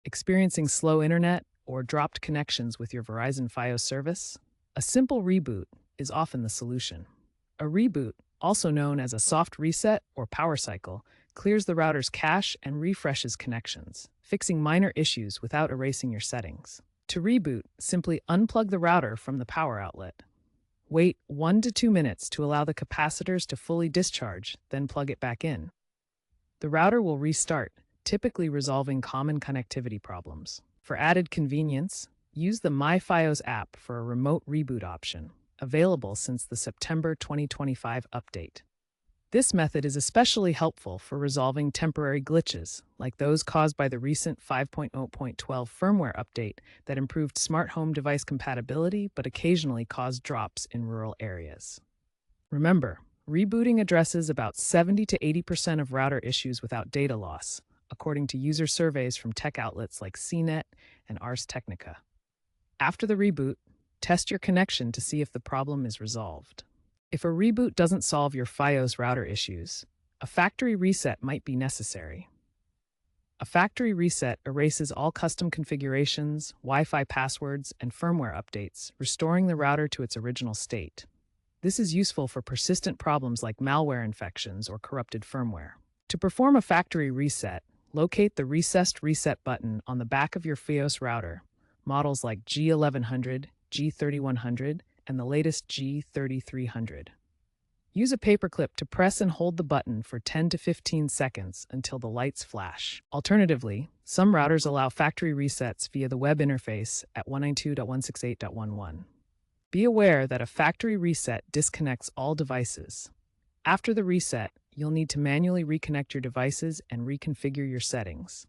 Experiencing slow internet or dropped connections with your Verizon Fios service? A simple reboot is often the solution. A reboot, also known as a soft reset or power cycle, clears the router's cache and refreshes connections, fixing minor issues without erasing your settings. To reboot, simply unplug the router from the power outlet. Wait 1 to 2 minutes to allow the capacitors to fully discharge, then plug it back in. The router will restart, typically resolving common connectivity problems. For added convenience, use the MyFios app for a remote reboot option, available since the September 2025 update. This method is especially helpful for resolving temporary glitches, like those caused by the recent 5.0.12 firmware update that improved smart home device compatibility but occasionally caused drops in rural areas. Remember, rebooting addresses about 70 to 80% of router issues without data loss, according to user surveys from tech outlets like CNET and Ars Technica. After the reboot, test your connection to see if the problem is resolved. If a reboot doesn't solve your Fios router issues, a factory reset might be necessary. A factory reset erases all custom configurations, Wi-Fi passwords, and firmware updates, restoring the router to its original state. This is useful for persistent problems like malware infections or corrupted firmware. To perform a factory reset, locate the Recessed Reset button on the back of your Fios router, models like G1100, G3100, and the latest G3300. Use a paperclip to press and hold the button for 10 to 15 seconds until the lights flash. Alternatively, some routers allow factory resets via the web interface at 192.168.11. Be aware that a factory reset disconnects all devices. After the reset, you'll need to manually reconnect your devices and reconfigure your settings.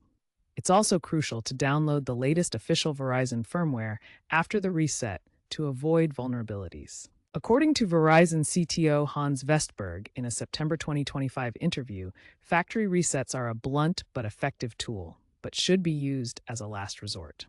It's also crucial to download the latest official Verizon firmware after the reset to avoid vulnerabilities. According to Verizon CTO Hans Vestberg in a September 2025 interview, factory resets are a blunt but effective tool, but should be used as a last resort.